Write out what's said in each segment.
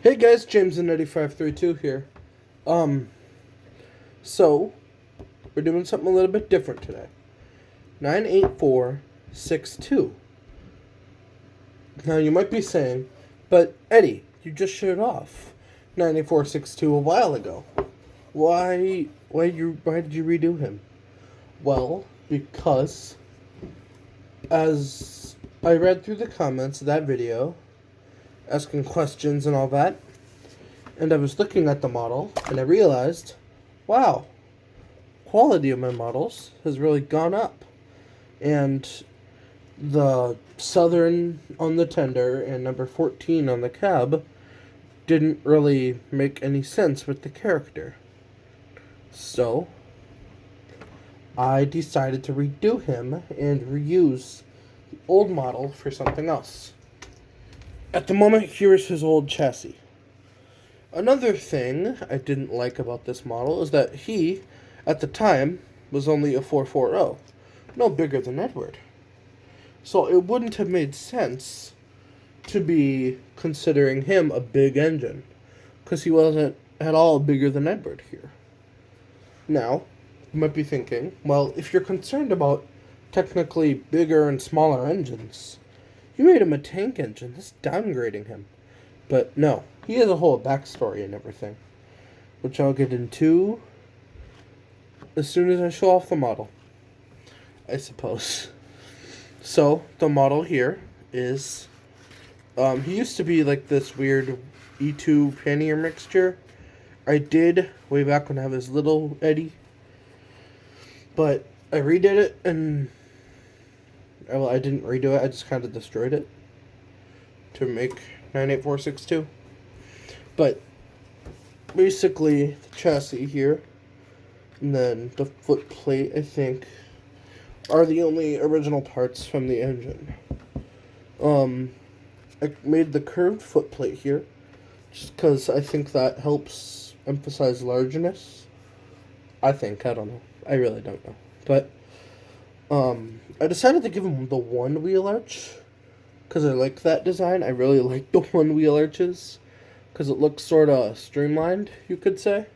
Hey guys, James and 9532 here. Um, so we're doing something a little bit different today. 98462. Now you might be saying, but Eddie, you just showed off 98462 a while ago. Why did you redo him? Well, because as I read through the comments of that video, asking questions and all that, and I was looking at the model and I realized, wow, quality of my models has really gone up. And the Southern on the tender and number 14 on the cab didn't really make any sense with the character. So, I decided to redo him and reuse the old model for something else. At the moment, here's his old chassis. Another thing I didn't like about this model is that he, at the time, was only a 440, no bigger than Edward. So it wouldn't have made sense to be considering him a big engine, because he wasn't at all bigger than Edward here. Now, you might be thinking, well, if you're concerned about technically bigger and smaller engines, you made him a tank engine. That's downgrading him. But no, he has a whole backstory and everything, which I'll get into as soon as I show off the model, I suppose. So, the model here is, he used to be like this weird E2 pannier mixture. I did way back when I was little Eddie, but I redid it and, well, I didn't redo it, I just kind of destroyed it to make 98462. But basically, the chassis here, and then the foot plate, I think, are the only original parts from the engine. I made the curved foot plate here, just because I think that helps emphasize largeness. I don't know. I really don't know. But, I decided to give him the one wheel arch, because I like that design. I really like the one wheel arches, because it looks sort of streamlined, you could say.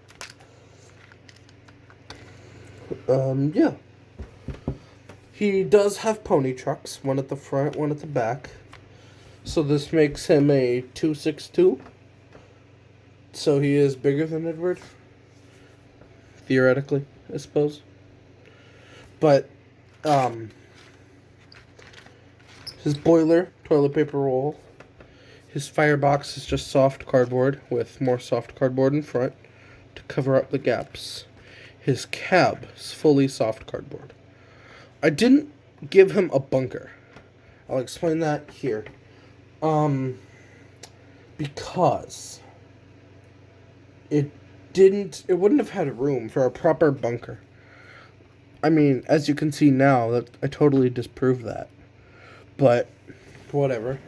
Yeah. He does have pony trucks, one at the front, one at the back. So this makes him a 262. So he is bigger than Edward. Theoretically, I suppose. But, his boiler, toilet paper roll. His firebox is just soft cardboard with more soft cardboard in front to cover up the gaps. His cab is fully soft cardboard. I didn't give him a bunker. I'll explain that here. Because it wouldn't have had room for a proper bunker. I mean, as you can see now, that I totally disprove that. But whatever.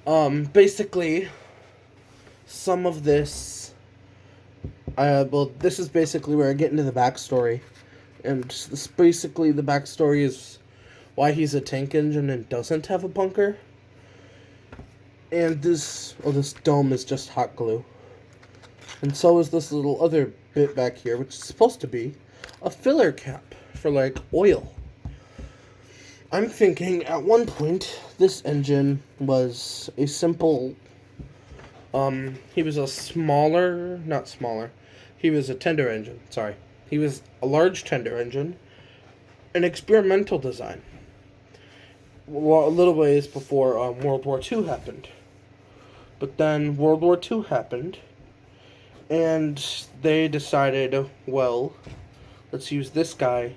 Basically, some of this, this is basically where I get into the backstory. And this basically, the backstory is why he's a tank engine and doesn't have a bunker. And this dome is just hot glue. And so is this little other bit back here, which is supposed to be a filler cap for, like, oil. I'm thinking at one point this engine was a simple, he was a he was a tender engine, sorry. He was a large tender engine, an experimental design, a little ways before World War II happened. But then World War II happened, and they decided, well, let's use him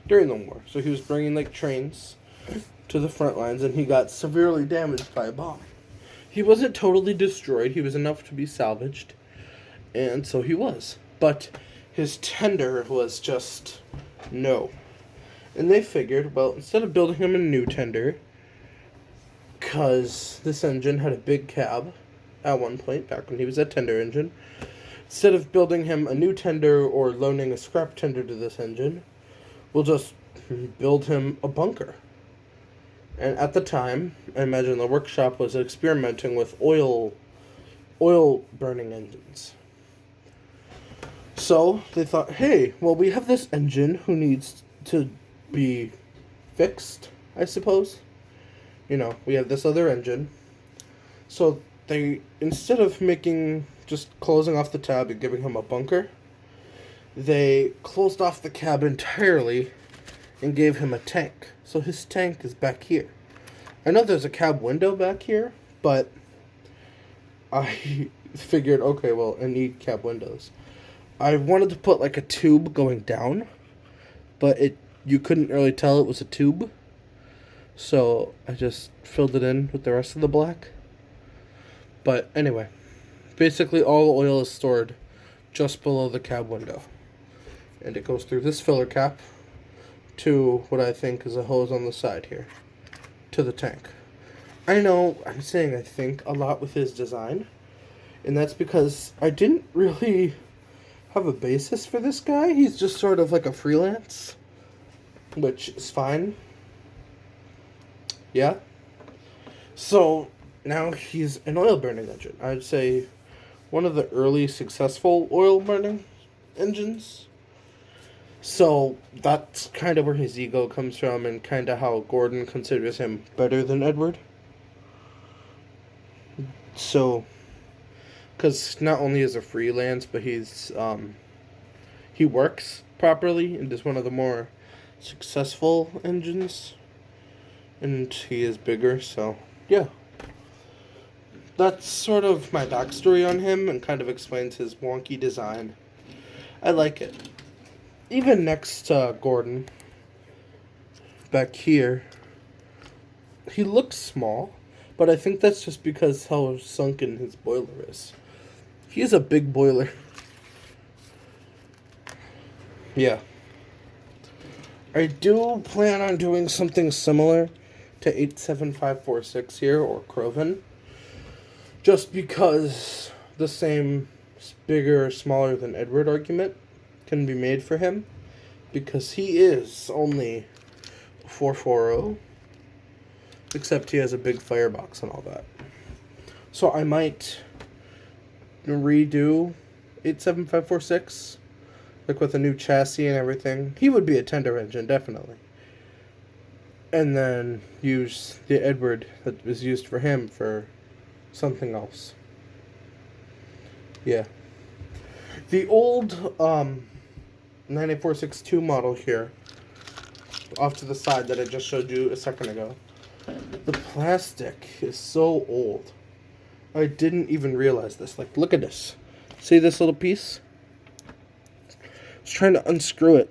during the war. So he was bringing, like, trains to the front lines, and he got severely damaged by a bomb. He wasn't totally destroyed. He was enough to be salvaged, and so he was. But his tender was just no. And they figured, well, instead of building him a new tender, because this engine had a big cab at one point, back when he was a tender engine, instead of building him a new tender or loaning a scrap tender to this engine, we'll just build him a bunker. And at the time, I imagine the workshop was experimenting with oil burning engines. So they thought, hey, well, we have this engine who needs to be fixed, I suppose. You know, we have this other engine. So they, instead of just closing off the tab and giving him a bunker, they closed off the cab entirely and gave him a tank. So his tank is back here. I know there's a cab window back here, but I figured, okay, well, I need cab windows. I wanted to put like a tube going down, but you couldn't really tell it was a tube. So I just filled it in with the rest of the black. But anyway, basically all the oil is stored just below the cab window. And it goes through this filler cap to what I think is a hose on the side here, to the tank. I know I'm saying I think a lot with his design, and that's because I didn't really have a basis for this guy. He's just sort of like a freelance, which is fine. Yeah. So now he's an oil burning engine. I'd say one of the early successful oil burning engines. So that's kind of where his ego comes from, and kind of how Gordon considers him better than Edward. So, because not only is a freelance, but he works properly and is one of the more successful engines, and he is bigger. So yeah, that's sort of my backstory on him, and kind of explains his wonky design. I like it. Even next to Gordon, back here, he looks small, but I think that's just because how sunken his boiler is. He is a big boiler. Yeah. I do plan on doing something similar to 87546 here, or Croven, just because the same bigger, smaller than Edward argument can be made for him, because he is only 440, except he has a big firebox and all that. So I might redo 87546, like with a new chassis and everything. He would be a tender engine, definitely. And then use the Edward that was used for him for something else. Yeah. The old 98462 model here, off to the side that I just showed you a second ago, the plastic is so old. I didn't even realize this. Like, look at this. See this little piece? I was trying to unscrew it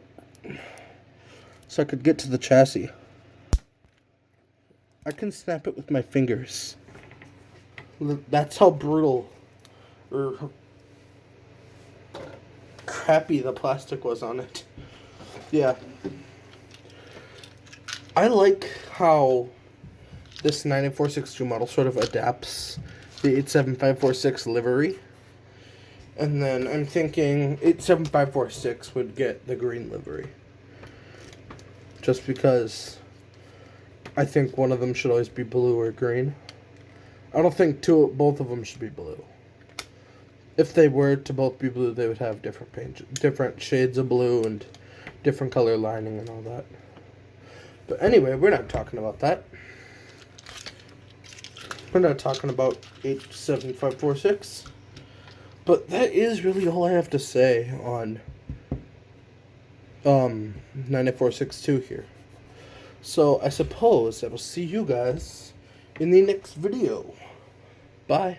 so I could get to the chassis. I can snap it with my fingers. That's how brutal or crappy the plastic was on it. Yeah. I like how this 98462 model sort of adapts the 87546 livery. And then I'm thinking 87546 would get the green livery. Just because I think one of them should always be blue or green. I don't think both of them should be blue. If they were to both be blue, they would have different shades of blue and different color lining and all that. But anyway, we're not talking about that. We're not talking about 87546. But that is really all I have to say on 98462 here. So I suppose I will see you guys in the next video. Bye.